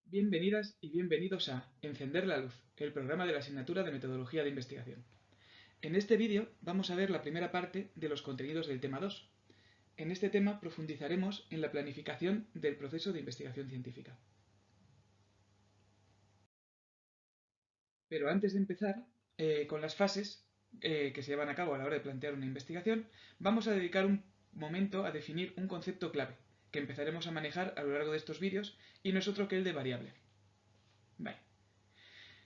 Bienvenidas y bienvenidos a Encender la Luz, el programa de la asignatura de Metodología de Investigación. En este vídeo vamos a ver la primera parte de los contenidos del tema 2. En este tema profundizaremos en la planificación del proceso de investigación científica. Pero antes de empezar con las fases que se llevan a cabo a la hora de plantear una investigación, vamos a dedicar un momento a definir un concepto clave, que empezaremos a manejar a lo largo de estos vídeos, y no es otro que el de variable. Vale.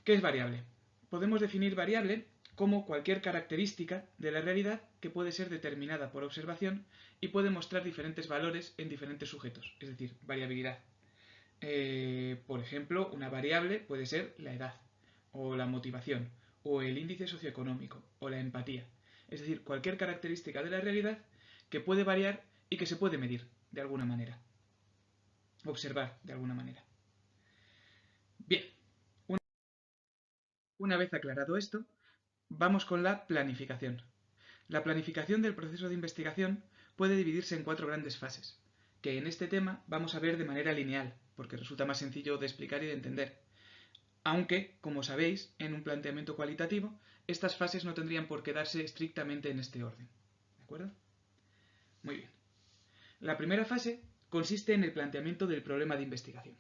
¿Qué es variable? Podemos definir variable como cualquier característica de la realidad que puede ser determinada por observación y puede mostrar diferentes valores en diferentes sujetos, es decir, variabilidad. Por ejemplo, una variable puede ser la edad, o la motivación, o el índice socioeconómico, o la empatía. Es decir, cualquier característica de la realidad que puede variar y que se puede medir de alguna manera, observar de alguna manera. Bien, una vez aclarado esto, vamos con la planificación. La planificación del proceso de investigación puede dividirse en 4 grandes fases, que en este tema vamos a ver de manera lineal, porque resulta más sencillo de explicar y de entender. Aunque, como sabéis, en un planteamiento cualitativo, estas fases no tendrían por qué darse estrictamente en este orden. ¿De acuerdo? Muy bien. La primera fase consiste en el planteamiento del problema de investigación.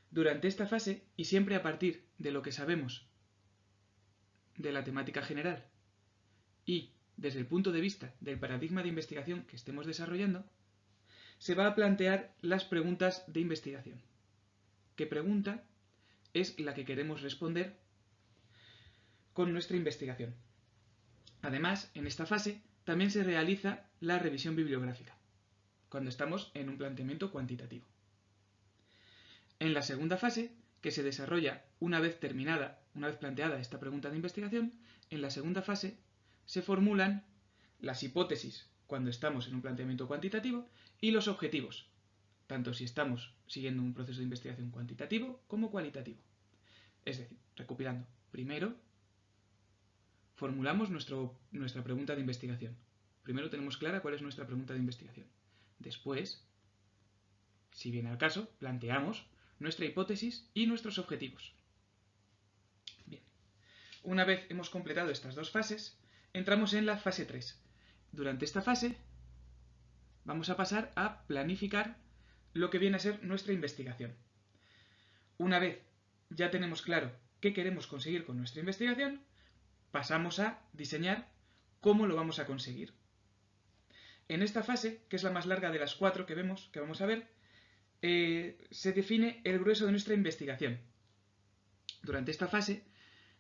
Durante esta fase, y siempre a partir de lo que sabemos de la temática general y desde el punto de vista del paradigma de investigación que estemos desarrollando, se va a plantear las preguntas de investigación. ¿Qué pregunta es la que queremos responder con nuestra investigación? Además, en esta fase también se realiza la revisión bibliográfica, cuando estamos en un planteamiento cuantitativo. En la segunda fase, que se desarrolla una vez planteada esta pregunta de investigación, en la segunda fase se formulan las hipótesis cuando estamos en un planteamiento cuantitativo y los objetivos, tanto si estamos siguiendo un proceso de investigación cuantitativo como cualitativo. Es decir, recopilando, primero formulamos nuestra pregunta de investigación. Primero tenemos clara cuál es nuestra pregunta de investigación. Después, si viene al caso, planteamos nuestra hipótesis y nuestros objetivos. Bien, una vez hemos completado estas dos fases, entramos en la fase 3. Durante esta fase vamos a pasar a planificar lo que viene a ser nuestra investigación. Una vez ya tenemos claro qué queremos conseguir con nuestra investigación, pasamos a diseñar cómo lo vamos a conseguir. En esta fase, que es la más larga de las 4 que vamos a ver, se define el grueso de nuestra investigación. Durante esta fase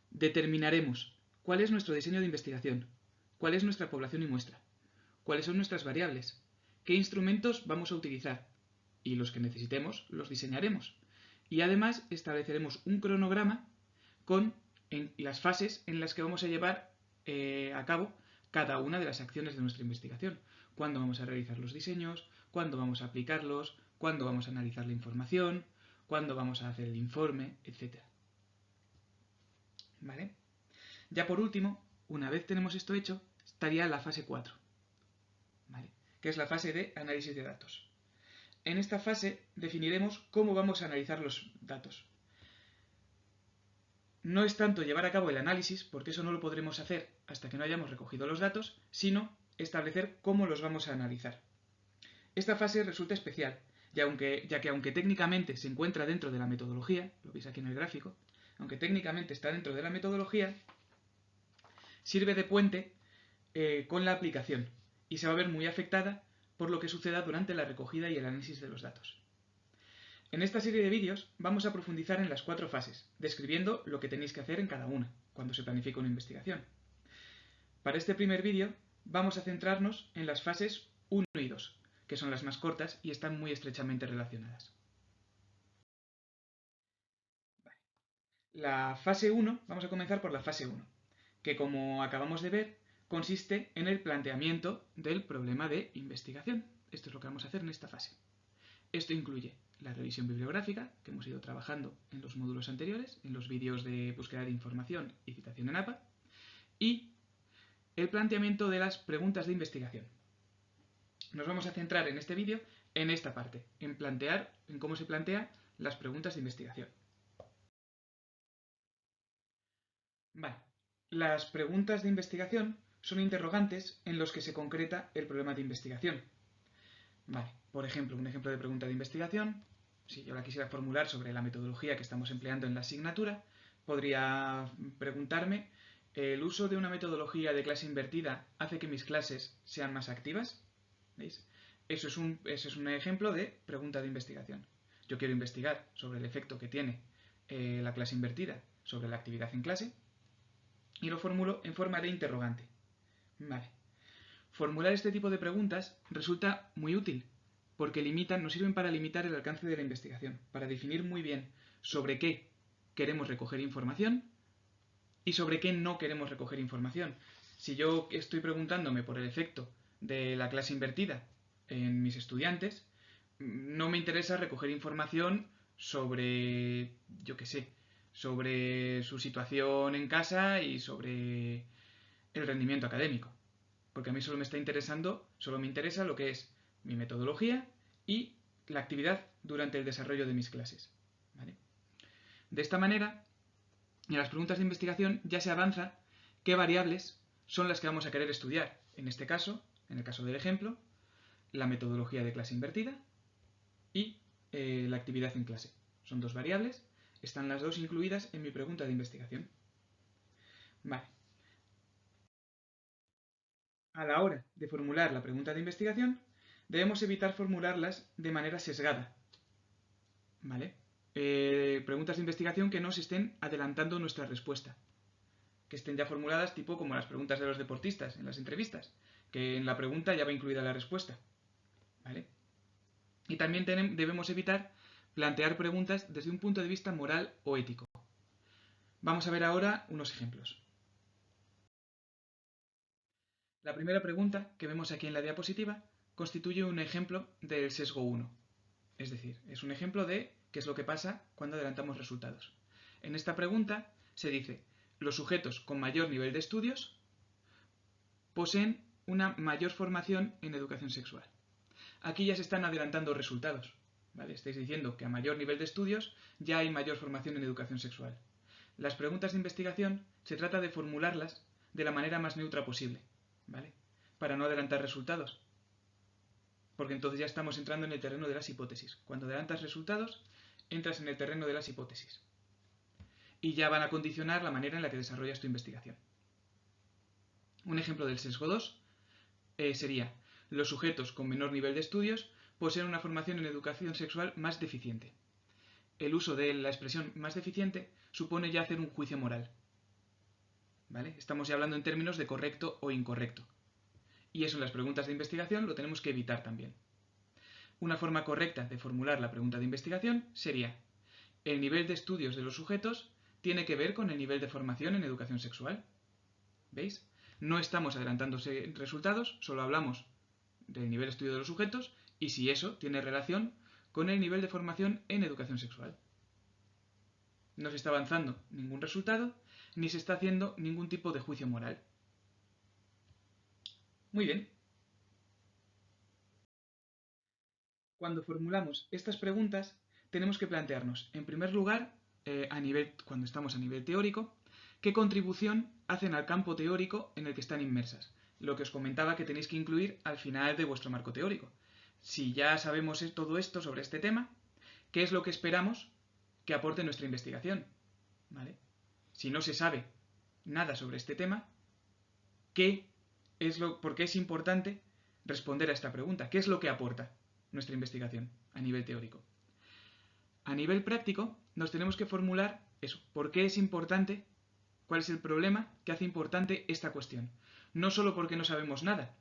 determinaremos cuál es nuestro diseño de investigación, cuál es nuestra población y muestra, cuáles son nuestras variables, qué instrumentos vamos a utilizar, y los que necesitemos los diseñaremos. Y además estableceremos un cronograma con las fases en las que vamos a llevar a cabo cada una de las acciones de nuestra investigación. Cuándo vamos a realizar los diseños, cuándo vamos a aplicarlos, cuándo vamos a analizar la información, cuándo vamos a hacer el informe, etc. ¿Vale? Ya por último, una vez tenemos esto hecho, estaría la fase 4, ¿vale? Que es la fase de análisis de datos. En esta fase definiremos cómo vamos a analizar los datos. No es tanto llevar a cabo el análisis, porque eso no lo podremos hacer hasta que no hayamos recogido los datos, sino establecer cómo los vamos a analizar. Esta fase resulta especial, ya que aunque técnicamente se encuentra dentro de la metodología, lo veis aquí en el gráfico, aunque técnicamente está dentro de la metodología, sirve de puente con la aplicación y se va a ver muy afectada por lo que suceda durante la recogida y el análisis de los datos. En esta serie de vídeos vamos a profundizar en las 4 fases, describiendo lo que tenéis que hacer en cada una, cuando se planifica una investigación. Para este primer vídeo vamos a centrarnos en las fases 1 y 2, que son las más cortas y están muy estrechamente relacionadas. La fase 1, vamos a comenzar por la fase 1, que como acabamos de ver, consiste en el planteamiento del problema de investigación. Esto es lo que vamos a hacer en esta fase. Esto incluye la revisión bibliográfica, que hemos ido trabajando en los módulos anteriores, en los vídeos de búsqueda de información y citación en APA, y el planteamiento de las preguntas de investigación. nos vamos a centrar en este vídeo en esta parte, en cómo se plantean las preguntas de investigación. Vale. Las preguntas de investigación son interrogantes en los que se concreta el problema de investigación. Vale, por ejemplo, un ejemplo de pregunta de investigación, si yo la quisiera formular sobre la metodología que estamos empleando en la asignatura, podría preguntarme, ¿el uso de una metodología de clase invertida hace que mis clases sean más activas? ¿Veis? Eso es un ejemplo de pregunta de investigación. Yo quiero investigar sobre el efecto que tiene la clase invertida sobre la actividad en clase y lo formulo en forma de interrogante. Vale. Formular este tipo de preguntas resulta muy útil porque nos sirven para limitar el alcance de la investigación, para definir muy bien sobre qué queremos recoger información y sobre qué no queremos recoger información. Si yo estoy preguntándome por el efecto de la clase invertida en mis estudiantes, no me interesa recoger información sobre, yo qué sé, sobre su situación en casa y sobre el rendimiento académico. Porque a mí solo me interesa lo que es mi metodología y la actividad durante el desarrollo de mis clases. ¿Vale? De esta manera, en las preguntas de investigación ya se avanza qué variables son las que vamos a querer estudiar. En este caso, en el caso del ejemplo, la metodología de clase invertida y la actividad en clase. Son dos variables, están las dos incluidas en mi pregunta de investigación. Vale. A la hora de formular la pregunta de investigación, debemos evitar formularlas de manera sesgada. ¿Vale? Preguntas de investigación que no se estén adelantando nuestra respuesta. Que estén ya formuladas tipo como las preguntas de los deportistas en las entrevistas, que en la pregunta ya va incluida la respuesta. ¿Vale? Y también debemos evitar plantear preguntas desde un punto de vista moral o ético. Vamos a ver ahora unos ejemplos. La primera pregunta que vemos aquí en la diapositiva constituye un ejemplo del sesgo 1. Es decir, es un ejemplo de qué es lo que pasa cuando adelantamos resultados. En esta pregunta se dice, los sujetos con mayor nivel de estudios poseen una mayor formación en educación sexual. Aquí ya se están adelantando resultados. ¿Vale? Estáis diciendo que a mayor nivel de estudios ya hay mayor formación en educación sexual. Las preguntas de investigación se trata de formularlas de la manera más neutra posible, ¿vale? Para no adelantar resultados. Porque entonces ya estamos entrando en el terreno de las hipótesis. Cuando adelantas resultados, entras en el terreno de las hipótesis. Y ya van a condicionar la manera en la que desarrollas tu investigación. Un ejemplo del sesgo 2 sería, los sujetos con menor nivel de estudios poseen una formación en educación sexual más deficiente. El uso de la expresión más deficiente supone ya hacer un juicio moral. ¿Vale? Estamos ya hablando en términos de correcto o incorrecto. Y eso en las preguntas de investigación lo tenemos que evitar también. Una forma correcta de formular la pregunta de investigación sería, el nivel de estudios de los sujetos tiene que ver con el nivel de formación en educación sexual. ¿Veis? No estamos adelantando resultados, solo hablamos del nivel de estudio de los sujetos y si eso tiene relación con el nivel de formación en educación sexual. No se está avanzando ningún resultado, ni se está haciendo ningún tipo de juicio moral. Muy bien. Cuando formulamos estas preguntas, tenemos que plantearnos, en primer lugar, cuando estamos a nivel teórico, qué contribución hacen al campo teórico en el que están inmersas. Lo que os comentaba que tenéis que incluir al final de vuestro marco teórico. Si ya sabemos todo esto sobre este tema, ¿qué es lo que esperamos que aporte nuestra investigación? ¿Vale? Si no se sabe nada sobre este tema, ¿por qué es importante responder a esta pregunta? ¿Qué es lo que aporta nuestra investigación a nivel teórico? A nivel práctico, nos tenemos que formular eso. ¿Por qué es importante? ¿Cuál es el problema que hace importante esta cuestión? No solo porque no sabemos nada,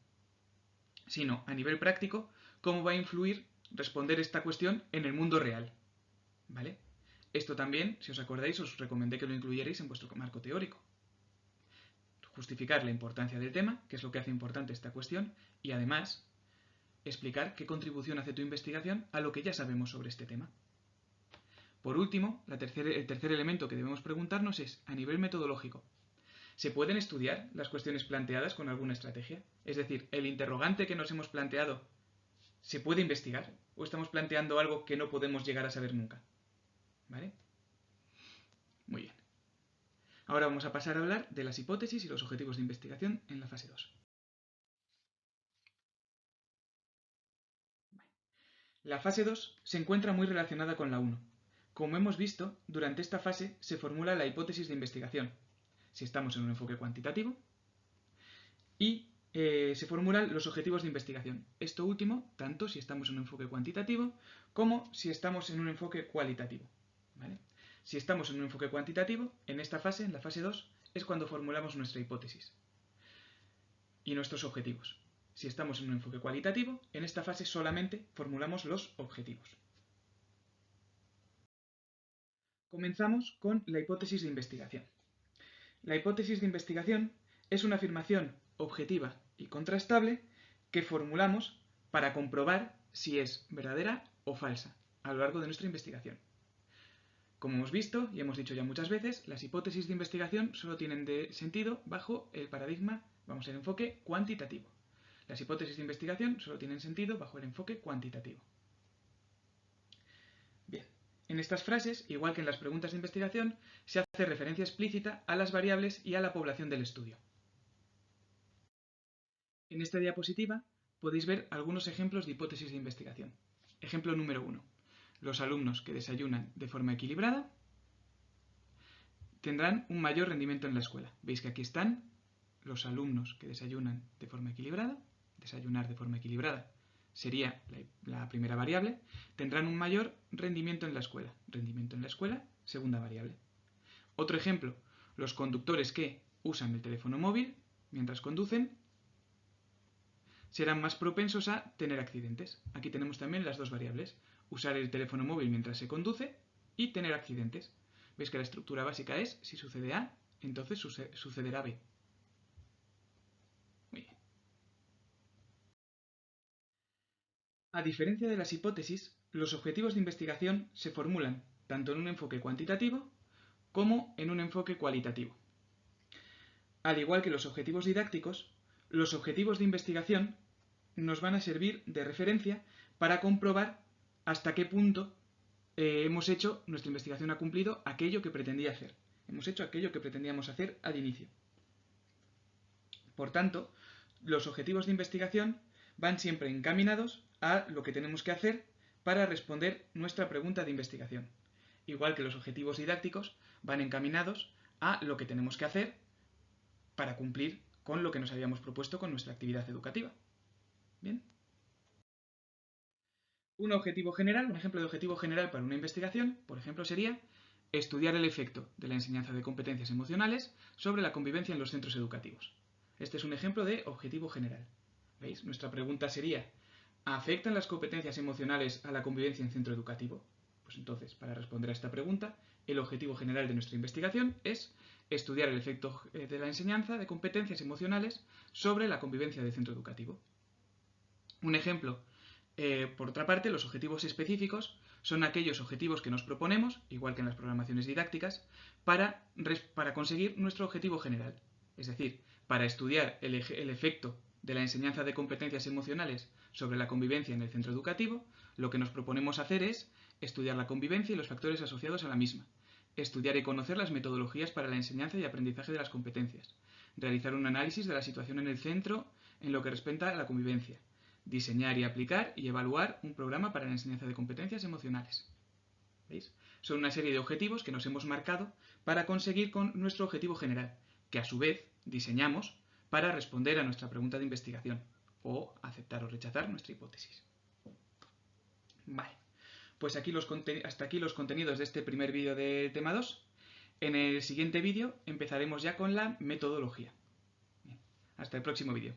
sino a nivel práctico, cómo va a influir responder esta cuestión en el mundo real. ¿Vale? Esto también, si os acordáis, os recomendé que lo incluyerais en vuestro marco teórico. Justificar la importancia del tema, qué es lo que hace importante esta cuestión, y además explicar qué contribución hace tu investigación a lo que ya sabemos sobre este tema. Por último, el tercer elemento que debemos preguntarnos es, a nivel metodológico, ¿se pueden estudiar las cuestiones planteadas con alguna estrategia? Es decir, ¿el interrogante que nos hemos planteado ¿Se puede investigar? ¿O estamos planteando algo que no podemos llegar a saber nunca? ¿Vale? Muy bien. Ahora vamos a pasar a hablar de las hipótesis y los objetivos de investigación en la fase 2. La fase 2 se encuentra muy relacionada con la 1. Como hemos visto, durante esta fase se formula la hipótesis de investigación, si estamos en un enfoque cuantitativo, y se formulan los objetivos de investigación. Esto último, tanto si estamos en un enfoque cuantitativo como si estamos en un enfoque cualitativo. ¿Vale? Si estamos en un enfoque cuantitativo, en esta fase, en la fase 2, es cuando formulamos nuestra hipótesis y nuestros objetivos. Si estamos en un enfoque cualitativo, en esta fase solamente formulamos los objetivos. Comenzamos con la hipótesis de investigación. La hipótesis de investigación es una afirmación objetiva y contrastable que formulamos para comprobar si es verdadera o falsa a lo largo de nuestra investigación. Como hemos visto y hemos dicho ya muchas veces, las hipótesis de investigación solo tienen sentido bajo el paradigma, el enfoque cuantitativo. Las hipótesis de investigación solo tienen sentido bajo el enfoque cuantitativo. Bien, en estas frases, igual que en las preguntas de investigación, se hace referencia explícita a las variables y a la población del estudio. En esta diapositiva podéis ver algunos ejemplos de hipótesis de investigación. Ejemplo número 1. Los alumnos que desayunan de forma equilibrada tendrán un mayor rendimiento en la escuela. Veis que aquí están los alumnos que desayunan de forma equilibrada. Desayunar de forma equilibrada sería la primera variable. Tendrán un mayor rendimiento en la escuela. Rendimiento en la escuela, segunda variable. Otro ejemplo, los conductores que usan el teléfono móvil mientras conducen serán más propensos a tener accidentes. Aquí tenemos también las dos variables. Usar el teléfono móvil mientras se conduce y tener accidentes. Veis que la estructura básica es, si sucede A, entonces sucederá B. Muy bien. A diferencia de las hipótesis, los objetivos de investigación se formulan tanto en un enfoque cuantitativo como en un enfoque cualitativo. Al igual que los objetivos didácticos, los objetivos de investigación nos van a servir de referencia para comprobar hasta qué punto nuestra investigación ha cumplido aquello que pretendía hacer. Hemos hecho aquello que pretendíamos hacer al inicio. Por tanto, los objetivos de investigación van siempre encaminados a lo que tenemos que hacer para responder nuestra pregunta de investigación. Igual que los objetivos didácticos van encaminados a lo que tenemos que hacer para cumplir con lo que nos habíamos propuesto con nuestra actividad educativa. ¿Bien? Un objetivo general, un ejemplo de objetivo general para una investigación, por ejemplo, sería estudiar el efecto de la enseñanza de competencias emocionales sobre la convivencia en los centros educativos. Este es un ejemplo de objetivo general. ¿Veis? Nuestra pregunta sería, ¿afectan las competencias emocionales a la convivencia en centro educativo? Pues entonces, para responder a esta pregunta, el objetivo general de nuestra investigación es estudiar el efecto de la enseñanza de competencias emocionales sobre la convivencia del centro educativo. Un ejemplo, por otra parte, los objetivos específicos son aquellos objetivos que nos proponemos, igual que en las programaciones didácticas, para conseguir nuestro objetivo general. Es decir, para estudiar el efecto de la enseñanza de competencias emocionales sobre la convivencia en el centro educativo, lo que nos proponemos hacer es estudiar la convivencia y los factores asociados a la misma, estudiar y conocer las metodologías para la enseñanza y aprendizaje de las competencias, realizar un análisis de la situación en el centro en lo que respecta a la convivencia, diseñar y aplicar y evaluar un programa para la enseñanza de competencias emocionales. ¿Veis? Son una serie de objetivos que nos hemos marcado para conseguir con nuestro objetivo general, que a su vez diseñamos para responder a nuestra pregunta de investigación o aceptar o rechazar nuestra hipótesis. Vale, pues hasta aquí los contenidos de este primer vídeo de tema 2. En el siguiente vídeo empezaremos ya con la metodología. Bien, hasta el próximo vídeo.